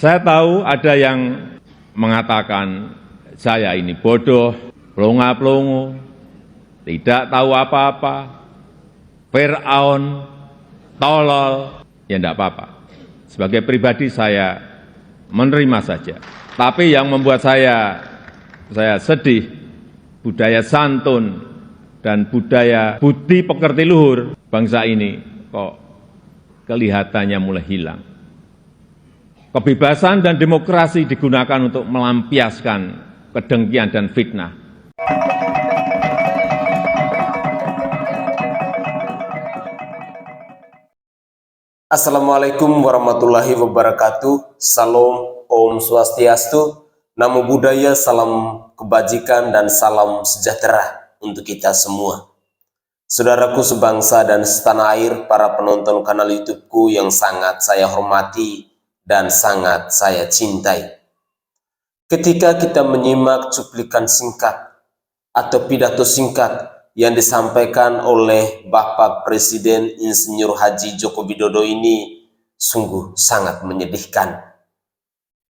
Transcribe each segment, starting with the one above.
Saya tahu ada yang mengatakan saya ini bodoh, pelongo-pelongo, tidak tahu apa-apa, Fir'aun, tolol, ya enggak apa-apa. Sebagai pribadi saya menerima saja. Tapi yang membuat saya sedih, budaya santun dan budaya budi pekerti luhur bangsa ini kok kelihatannya mulai hilang. Kebebasan dan demokrasi digunakan untuk melampiaskan kedengkian dan fitnah. Assalamualaikum warahmatullahi wabarakatuh. Salam, Om Swastiastu, Namo Buddhaya, salam kebajikan dan salam sejahtera untuk kita semua. Saudaraku sebangsa dan setanah air, para penonton kanal YouTube-ku yang sangat saya hormati dan sangat saya cintai. Ketika kita menyimak cuplikan singkat atau pidato singkat yang disampaikan oleh Bapak Presiden Insinyur Haji Joko Widodo ini sungguh sangat menyedihkan.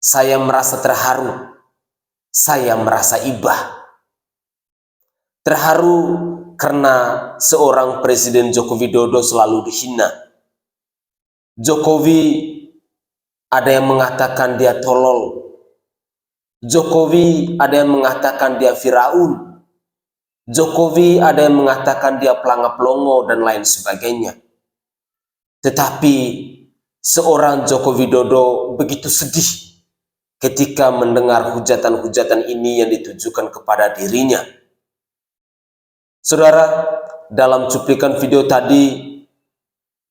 Saya merasa terharu, saya merasa ibah. Terharu karena seorang Presiden Joko Widodo selalu dihina. Jokowi ada yang mengatakan dia tolol. Jokowi ada yang mengatakan dia Firaun. Jokowi ada yang mengatakan dia pelanga-pelongo dan lain sebagainya. Tetapi seorang Joko Widodo begitu sedih ketika mendengar hujatan-hujatan ini yang ditujukan kepada dirinya. Saudara, dalam cuplikan video tadi,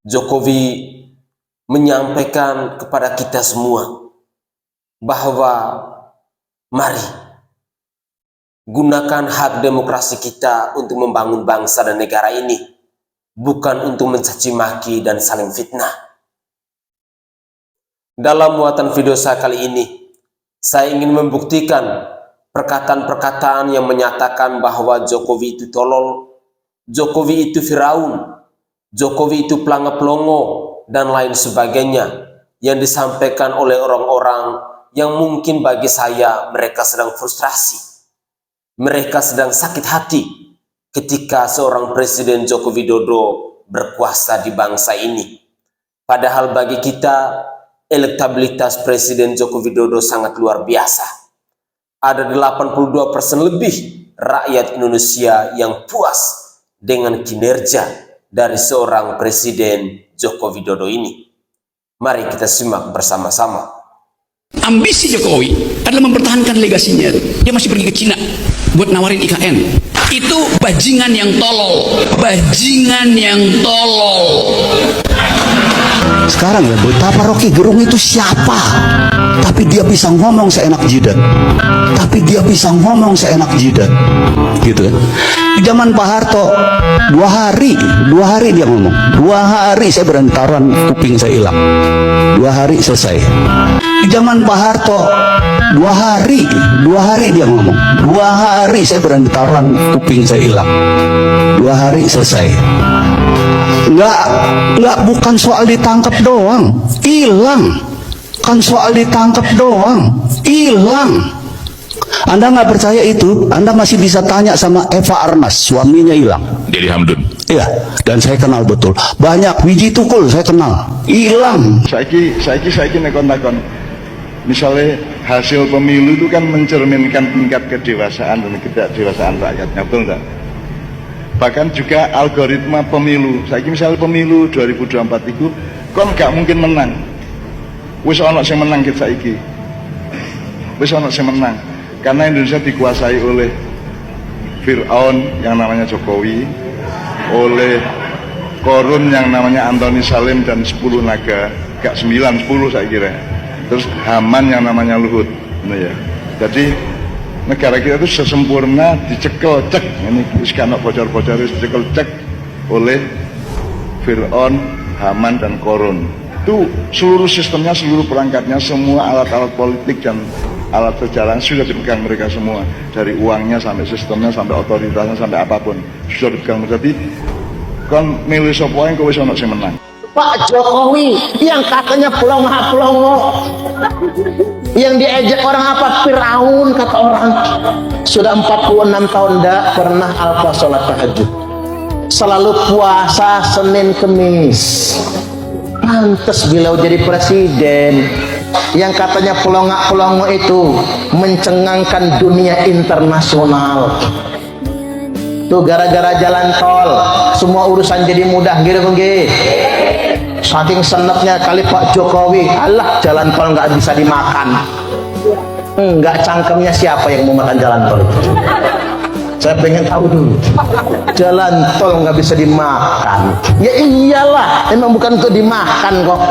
Jokowi menyampaikan kepada kita semua bahwa mari gunakan hak demokrasi kita untuk membangun bangsa dan negara ini, bukan untuk mencaci maki dan saling fitnah. Dalam muatan video saya kali ini, saya ingin membuktikan perkataan-perkataan yang menyatakan bahwa Jokowi itu tolol, Jokowi itu Firaun, Jokowi itu pelanga-pelongo, dan lain sebagainya yang disampaikan oleh orang-orang yang mungkin bagi saya mereka sedang frustrasi. Mereka sedang sakit hati ketika seorang Presiden Joko Widodo berkuasa di bangsa ini. Padahal bagi kita, elektabilitas Presiden Joko Widodo sangat luar biasa. Ada 82% lebih rakyat Indonesia yang puas dengan kinerja dari seorang Presiden Joko Widodo ini. Mari kita simak bersama-sama. Ambisi Jokowi adalah mempertahankan legasinya. Dia masih pergi ke Cina buat nawarin IKN. Itu bajingan yang tolol. Bajingan yang tolol. Sekarang ya, betapa Rocky Gerung itu siapa? Tapi dia bisa ngomong seenak jidat. Tapi dia bisa ngomong seenak jidat. Gitu kan? Di zaman Pak Harto, 2 hari dia ngomong. 2 hari saya berani taruhan kuping saya hilang. 2 hari selesai. Di zaman Pak Harto, 2 hari dia ngomong. 2 hari saya berani taruhan kuping saya hilang. 2 hari selesai. Enggak, bukan soal ditangkap doang, hilang. Kan soal ditangkap doang, hilang. Anda nggak percaya itu? Anda masih bisa tanya sama Eva Arnas, suaminya hilang. Jadi Hamdun. Iya, dan saya kenal betul. Banyak Wiji Tukul saya kenal, hilang. Saiki nekon-nekon. Misalnya hasil pemilu itu kan mencerminkan tingkat kedewasaan dan ketidakdewasaan rakyatnya, betul enggak? Bahkan juga algoritma pemilu. Saiki misalnya pemilu 2024 itu kon gak mungkin menang. Wis ana sing menang kita saiki. Wis ana sing menang. Karena Indonesia dikuasai oleh Fir'aun yang namanya Jokowi, oleh Korun yang namanya Antoni Salim dan 10 naga, gak 9, 10 saya kira. Terus Haman yang namanya Luhut. Nah ya. Jadi negara kita itu sesempurna dicekel cek, ini sekarang bocor-bocor dicekel cek oleh Fir'aun, Haman dan Korun. Itu seluruh sistemnya, seluruh perangkatnya, semua alat-alat politik dan alat sejarah sudah dipegang mereka semua, dari uangnya sampai sistemnya sampai otoritasnya sampai apapun sudah dipegang. Jadi kon milih sapa yang kowe wis ana sing menang. Pak Jokowi yang katanya pelongo-pelongo, yang diejek orang apa? Firaun kata orang. Sudah 46 tahun tidak pernah alfa sholat tahajud, selalu puasa Senin Kemis. Pantes beliau jadi presiden. Yang katanya pelongo-pelongo itu mencengangkan dunia internasional. Tuh gara-gara jalan tol semua urusan jadi mudah gitu nggih. Saking senepnya kali Pak Jokowi, alah jalan tol nggak bisa dimakan. Enggak, cangkemnya siapa yang mau makan jalan tol? Saya pengen tahu dulu. Jalan tol nggak bisa dimakan. Ya iyalah, emang bukan untuk dimakan kok.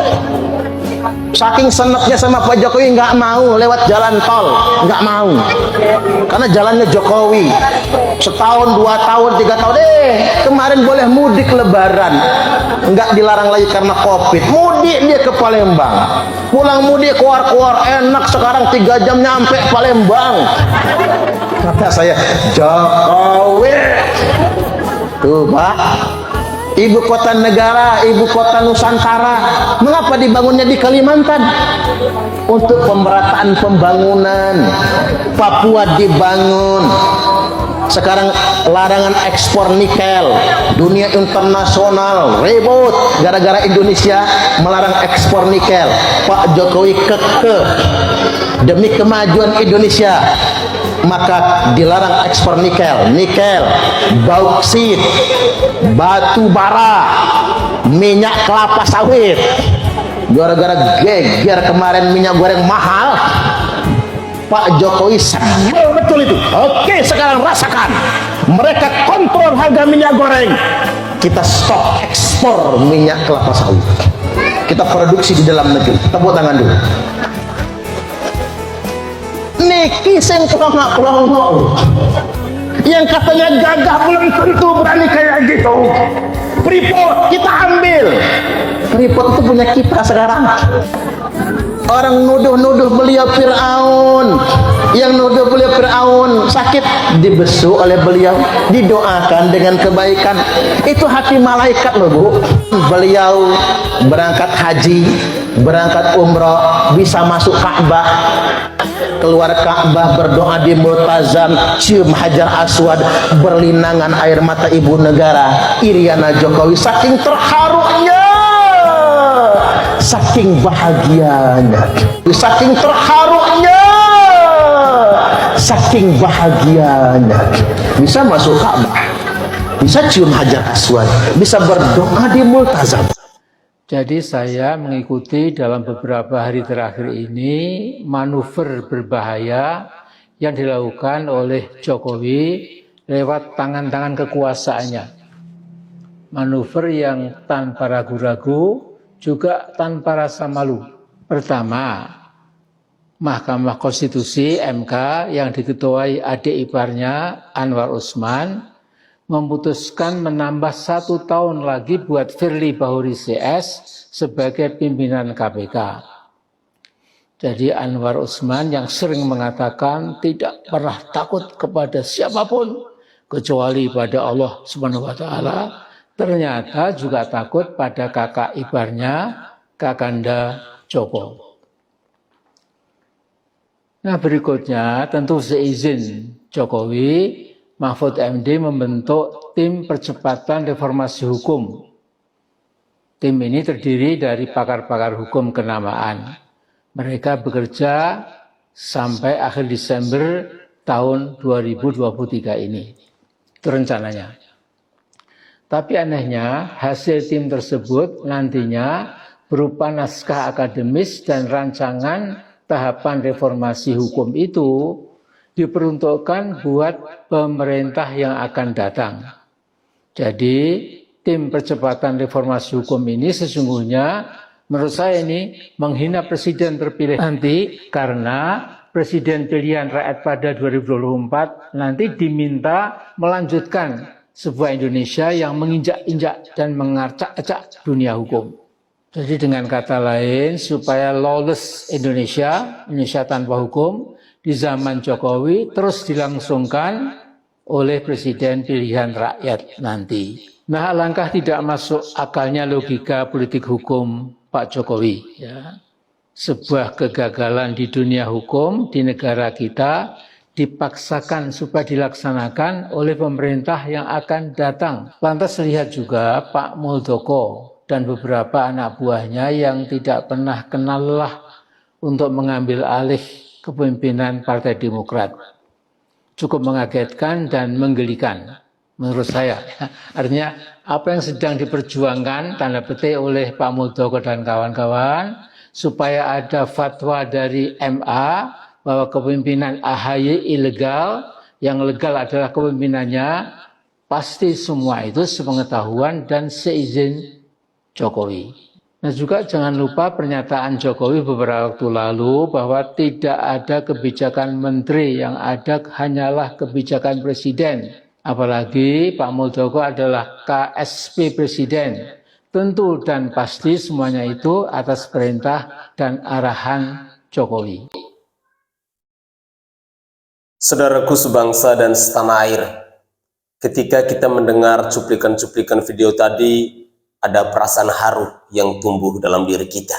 Saking senepnya sama Pak Jokowi nggak mau lewat jalan tol, nggak mau. Karena jalannya Jokowi. Setahun, 2 tahun, 3 tahun, kemarin boleh mudik Lebaran, nggak dilarang lagi karena Covid. Mudik dia ke Palembang, pulang mudik keluar enak. Sekarang 3 jam nyampe Palembang. Kata saya, Jokowi. Tuh Pak, ibu kota negara, ibu kota Nusantara, mengapa dibangunnya di Kalimantan? Untuk pemerataan pembangunan. Papua dibangun. Sekarang larangan ekspor nikel, dunia internasional ribut gara-gara Indonesia melarang ekspor nikel. Pak Jokowi kekeh demi kemajuan Indonesia, maka dilarang ekspor nikel, bauksit, batu bara, minyak kelapa sawit. Gara-gara geger kemarin minyak goreng mahal, Pak Jokowi sebel betul itu. Oke, sekarang rasakan. Mereka kontrol harga minyak goreng. Kita stop ekspor minyak kelapa sawit. Kita produksi di dalam negeri. Tepuk tangan dulu. Niki sing pelongo-pelongo yang katanya gagah belum tentu berani kayak gitu. Freeport kita ambil. Freeport itu punya kita sekarang. Orang nuduh-nuduh beliau Fir'aun, yang nuduh beliau Fir'aun sakit dibesuk oleh beliau, didoakan dengan kebaikan. Itu hati malaikat loh Bu. Beliau berangkat haji, berangkat umroh, bisa masuk Ka'bah, keluar Ka'bah, berdoa di Multazam, cium Hajar Aswad, berlinangan air mata ibu negara Iriana Jokowi. Saking terharunya, saking bahagianya, saking terharunya, saking bahagianya, bisa masuk Ka'bah, bisa cium Hajar Aswad, bisa berdoa di Multazam. Jadi saya mengikuti dalam beberapa hari terakhir ini manuver berbahaya yang dilakukan oleh Jokowi lewat tangan-tangan kekuasaannya. Manuver yang tanpa ragu-ragu, juga tanpa rasa malu. Pertama, Mahkamah Konstitusi (MK) yang diketuai adik iparnya Anwar Usman memutuskan menambah 1 tahun lagi buat Firly Bahuri CS sebagai pimpinan KPK. Jadi Anwar Usman yang sering mengatakan tidak pernah takut kepada siapapun kecuali pada Allah Subhanahu wa taala, ternyata juga takut pada kakak iparnya, Kakanda Joko. Nah berikutnya tentu seizin Jokowi, Mahfud MD membentuk tim percepatan reformasi hukum. Tim ini terdiri dari pakar-pakar hukum kenamaan. Mereka bekerja sampai akhir Desember tahun 2023 ini. Itu rencananya. Tapi anehnya hasil tim tersebut nantinya berupa naskah akademis dan rancangan tahapan reformasi hukum itu diperuntukkan buat pemerintah yang akan datang. Jadi tim percepatan reformasi hukum ini sesungguhnya menurut saya ini menghina presiden terpilih nanti, karena presiden pilihan rakyat pada 2024 nanti diminta melanjutkan sebuah Indonesia yang menginjak-injak dan mengacak-acak dunia hukum. Jadi dengan kata lain, supaya lawless Indonesia tanpa hukum di zaman Jokowi terus dilangsungkan oleh presiden pilihan rakyat nanti. Nah, alangkah tidak masuk akalnya logika politik hukum Pak Jokowi. Ya. Sebuah kegagalan di dunia hukum di negara kita dipaksakan supaya dilaksanakan oleh pemerintah yang akan datang. Lantas lihat juga Pak Muldoko dan beberapa anak buahnya yang tidak pernah kenal lelah untuk mengambil alih kepemimpinan Partai Demokrat. Cukup mengagetkan dan menggelikan menurut saya. Artinya apa yang sedang diperjuangkan tanda petik oleh Pak Muldoko dan kawan-kawan supaya ada fatwa dari MA bahwa kepemimpinan AHY ilegal, yang legal adalah kepemimpinannya, pasti semua itu sepengetahuan dan seizin Jokowi. Nah juga jangan lupa pernyataan Jokowi beberapa waktu lalu bahwa tidak ada kebijakan menteri, yang ada hanyalah kebijakan presiden. Apalagi Pak Muldoko adalah KSP presiden. Tentu dan pasti semuanya itu atas perintah dan arahan Jokowi. Saudaraku sebangsa dan setanah air, ketika kita mendengar cuplikan-cuplikan video tadi, ada perasaan haru yang tumbuh dalam diri kita.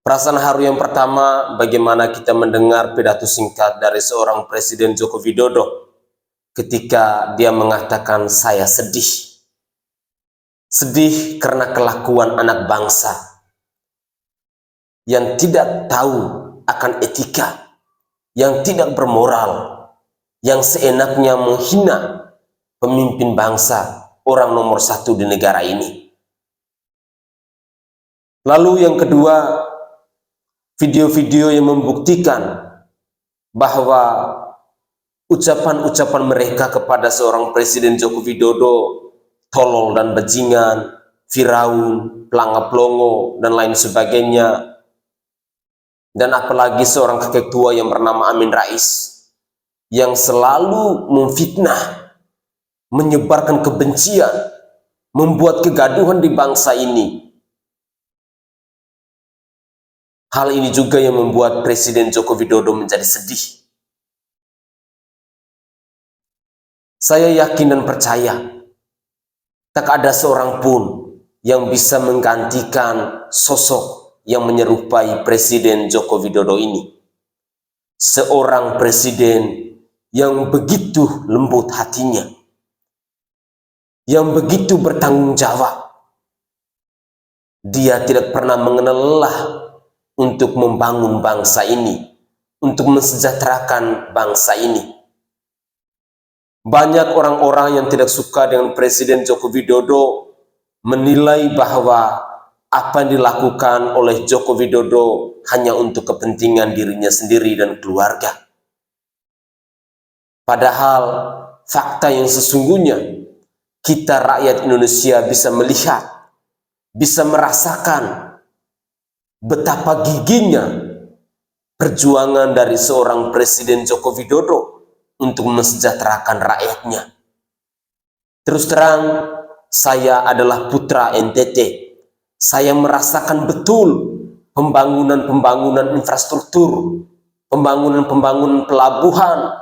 Perasaan haru yang pertama, bagaimana kita mendengar pidato singkat dari seorang Presiden Joko Widodo ketika dia mengatakan, saya sedih. Sedih karena kelakuan anak bangsa yang tidak tahu akan etika, yang tidak bermoral, yang seenaknya menghina pemimpin bangsa, orang nomor satu di negara ini. Lalu yang kedua, video-video yang membuktikan bahwa ucapan-ucapan mereka kepada seorang Presiden Joko Widodo tolol dan bajingan, Firaun, pelanga-pelongo, dan lain sebagainya. Dan apalagi seorang kakek tua yang bernama Amin Rais, yang selalu memfitnah, menyebarkan kebencian, membuat kegaduhan di bangsa ini. Hal ini juga yang membuat Presiden Joko Widodo menjadi sedih. Saya yakin dan percaya, tak ada seorang pun yang bisa menggantikan sosok yang menyerupai Presiden Joko Widodo ini. Seorang presiden yang begitu lembut hatinya, yang begitu bertanggung jawab. Dia tidak pernah mengenal lelah untuk membangun bangsa ini, untuk mensejahterakan bangsa ini. Banyak orang-orang yang tidak suka dengan Presiden Joko Widodo menilai bahwa apa yang dilakukan oleh Joko Widodo hanya untuk kepentingan dirinya sendiri dan keluarga. Padahal fakta yang sesungguhnya, kita rakyat Indonesia bisa melihat, bisa merasakan betapa giginya perjuangan dari seorang Presiden Joko Widodo untuk mensejahterakan rakyatnya. Terus terang, saya adalah putra NTT. Saya merasakan betul pembangunan-pembangunan infrastruktur, pembangunan-pembangunan pelabuhan,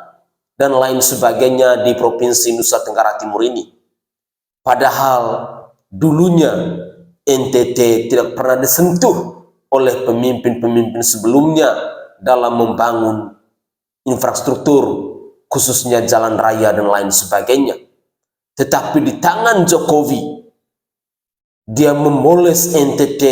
dan lain sebagainya di Provinsi Nusa Tenggara Timur ini. Padahal dulunya NTT tidak pernah disentuh oleh pemimpin-pemimpin sebelumnya dalam membangun infrastruktur, khususnya jalan raya dan lain sebagainya. Tetapi di tangan Jokowi, dia memoles NTT,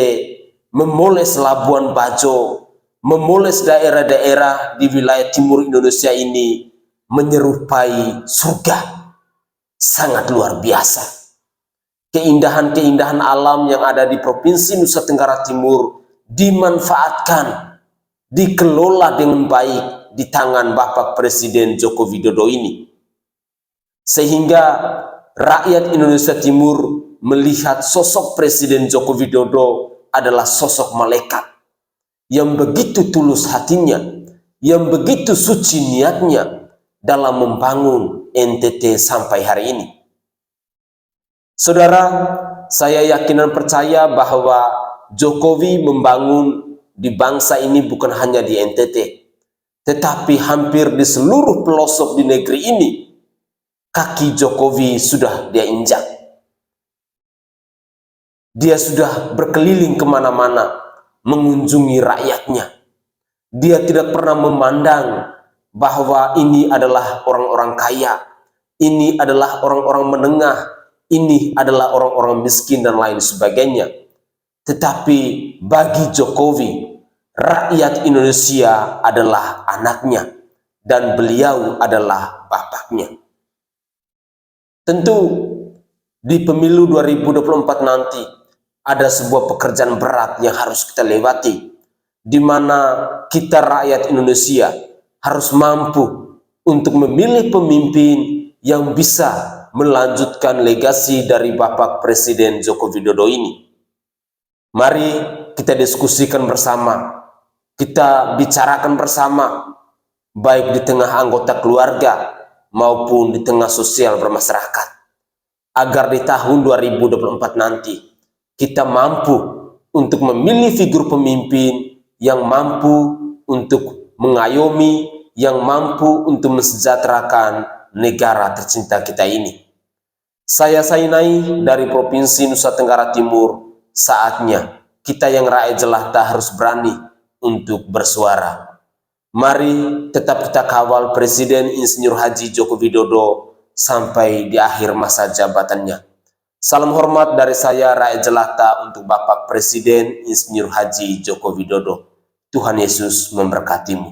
memoles Labuan Bajo, memoles daerah-daerah di wilayah timur Indonesia ini menyerupai surga. Sangat luar biasa. Keindahan-keindahan alam yang ada di Provinsi Nusa Tenggara Timur dimanfaatkan, dikelola dengan baik di tangan Bapak Presiden Joko Widodo ini. Sehingga rakyat Indonesia Timur melihat sosok Presiden Joko Widodo adalah sosok malaikat yang begitu tulus hatinya, yang begitu suci niatnya dalam membangun NTT sampai hari ini. Saudara, saya yakin dan percaya bahwa Jokowi membangun di bangsa ini bukan hanya di NTT, Tetapi hampir di seluruh pelosok di negeri ini, kaki Jokowi sudah dia injak. Dia sudah berkeliling kemana-mana, mengunjungi rakyatnya. Dia tidak pernah memandang bahwa ini adalah orang-orang kaya, ini adalah orang-orang menengah, ini adalah orang-orang miskin dan lain sebagainya. Tetapi bagi Jokowi, rakyat Indonesia adalah anaknya dan beliau adalah bapaknya. Tentu di pemilu 2024 nanti ada sebuah pekerjaan berat yang harus kita lewati, di mana kita rakyat Indonesia harus mampu untuk memilih pemimpin yang bisa melanjutkan legasi dari Bapak Presiden Joko Widodo ini. Mari kita diskusikan bersama, kita bicarakan bersama, baik di tengah anggota keluarga maupun di tengah sosial bermasyarakat, agar di tahun 2024 nanti kita mampu untuk memilih figur pemimpin yang mampu untuk mengayomi, yang mampu untuk mensejahterakan negara tercinta kita ini. Saya Sainai dari Provinsi Nusa Tenggara Timur. Saatnya kita yang rakyat jelata harus berani untuk bersuara. Mari tetap kita kawal Presiden Insinyur Haji Joko Widodo sampai di akhir masa jabatannya. Salam hormat dari saya rakyat jelata untuk Bapak Presiden Insinyur Haji Joko Widodo. Tuhan Yesus memberkatimu.